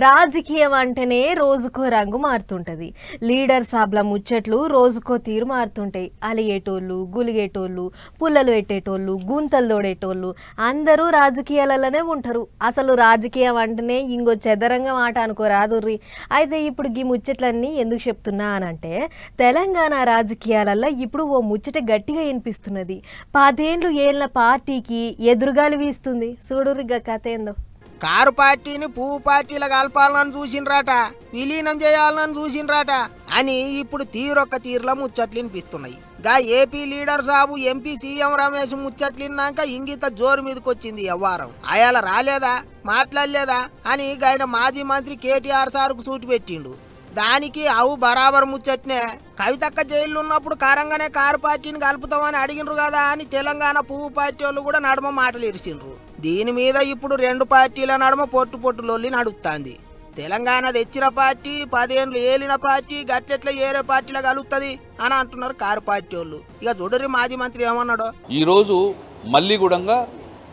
రాజకీయం అంటేనే రోజుకో రంగు మారుతుంటది. లీడర్ సాబ్ల ముచ్చట్లు రోజుకో తీరు మారుతుంటాయి. అలిగేటోళ్ళు, గులిగేటోళ్ళు, పుల్లలు పెట్టేటోళ్ళు, గుంతలు తోడేటోళ్ళు అందరూ రాజకీయాలలోనే ఉంటారు. అసలు రాజకీయం అంటేనే ఇంకో చెదరంగా మాట అనుకోరాదుర్రి. అయితే ఇప్పుడు ఈ ముచ్చట్లన్నీ ఎందుకు చెప్తున్నా అనంటే తెలంగాణ రాజకీయాలలో ఇప్పుడు ఓ ముచ్చట గట్టిగా వినిపిస్తున్నది. 10 ఏళ్ల పార్టీకి ఎదురుగాలి వీస్తుంది. చూడుర్రిగా కథ ఏందో. కారు పార్టీని పువ్వు పార్టీల కలపాలని చూసిండ్రాట, విలీనం చేయాలని చూసిండ్రాట అని ఇప్పుడు తీరొక్క తీరులో ముచ్చట్లు వినిపిస్తున్నాయి. గా ఏపీ లీడర్ సాబు ఎంపీ సీఎం రమేష్ ముచ్చట్లిన్నాక ఇంగిత జోరు మీదకొచ్చింది వ్యవహారం. అయాల రాలేదా, మాట్లాడలేదా అని ఆయన మాజీ మంత్రి కేటీఆర్ సార్కు సూటి పెట్టిండు. దానికి అవు బరాబర్ ముచ్చట్నే. కవితక్క జైల్లో ఉన్నప్పుడు కారంగానే కారు పార్టీని కలుపుతామని అడిగినరు కదా అని తెలంగాణ పువ్వు పార్టీ వాళ్ళు కూడా నడుమ మాటలు ఇరిసిండ్రు. దీని మీద ఇప్పుడు 2 పార్టీల నడుమ పొట్టు లొల్లి నడుస్తుంది. తెలంగాణ తెచ్చిన పార్టీ 10 ఏళ్ళు ఏలిన పార్టీ గట్లెట్ల ఏరే పార్టీలో కలుగుతుంది అని అంటున్నారు కారు పార్టీ వాళ్ళు. ఇక చూడరి మాజీ మంత్రి ఏమన్నాడో. ఈ రోజు మళ్ళీ కూడా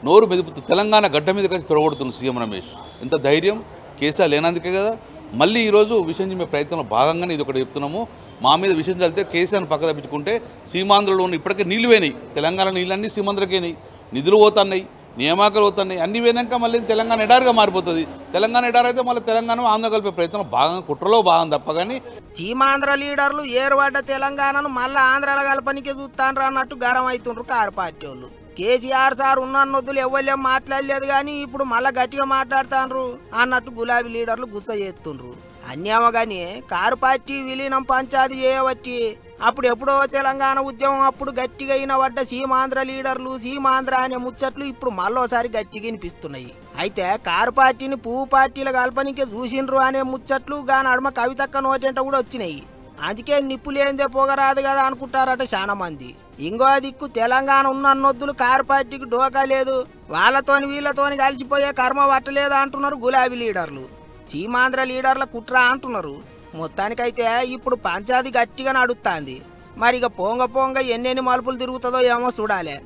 నోరు మెదుపుతూ తెలంగాణ గడ్డ మీద కలిసి తొడగొడుతున్న సీఎం రమేష్. ఎంత ధైర్యం, కేసీఆర్ లేనందుకే కదా. మళ్ళీ ఈరోజు విషయం చెప్పే ప్రయత్నంలో భాగంగానే ఇది ఒకటి చెప్తున్నాము. మా మీద విషయం చల్లితే కేసీఆర్ని పక్క తప్పించుకుంటే సీమాంధ్రలో ఉన్న ఇప్పటికే నీళ్ళు పోయినాయి. తెలంగాణ నీళ్ళన్నీ సీమాంధ్రకేనాయి, నిధులు పోతున్నాయి, నియామకాలు పోతున్నాయి. అన్ని పోయినాక మళ్ళీ తెలంగాణ ఎడారిగా మారిపోతుంది. తెలంగాణ ఎడారి అయితే మళ్ళీ తెలంగాణ ఆంధ్ర కలిపే ప్రయత్నం భాగంగా కుట్రలో భాగం తప్ప కానీ సీమాంధ్ర లీడర్లు ఏరుపడ్డ తెలంగాణను మళ్ళీ ఆంధ్రాలో కలపనికి చూస్తాండ్రు అన్నట్టు గరం అవుతుండ్రు కారు పార్టీ వాళ్ళు. కేసీఆర్ సార్ ఉన్నొద్దులు ఎవ్వలేం మాట్లాడలేదు కానీ ఇప్పుడు మళ్ళా గట్టిగా మాట్లాడుతాండ్రు అన్నట్టు గులాబీ లీడర్లు గుస్స చేస్తుండ్రు. అన్యామ గాని కారు పార్టీ విలీనం పంచాయతీ చేయబట్టి అప్పుడు ఎప్పుడో తెలంగాణ ఉద్యమం అప్పుడు గట్టిగా అయినబడ్డ సీమాంధ్ర లీడర్లు సీమాంధ్ర అనే ముచ్చట్లు ఇప్పుడు మళ్ళోసారి గట్టిగా వినిపిస్తున్నాయి. అయితే కారు పార్టీని పువ్వు పార్టీల కల్పనికే చూసిండ్రు అనే ముచ్చట్లు గా నడుమ కవితక్క నోటెంట కూడా వచ్చినాయి. అందుకే నిప్పులేందే పోగరాదు కదా అనుకుంటారట చాలా మంది. ఇంకో దిక్కు తెలంగాణ ఉన్నొద్దులు కారు పార్టీకి డోకా లేదు, వాళ్ళతోని వీళ్ళతోని కలిసిపోయే కర్మ పట్టలేదు అంటున్నారు గులాబీ లీడర్లు. సీమాంధ్ర లీడర్ల కుట్ర అంటున్నారు. మొత్తానికైతే ఇప్పుడు పంచాయతీ గట్టిగా నడుస్తుంది. మరి ఇక పోంగ ఎన్నెన్ని మలుపులు తిరుగుతుందో ఏమో చూడాలి.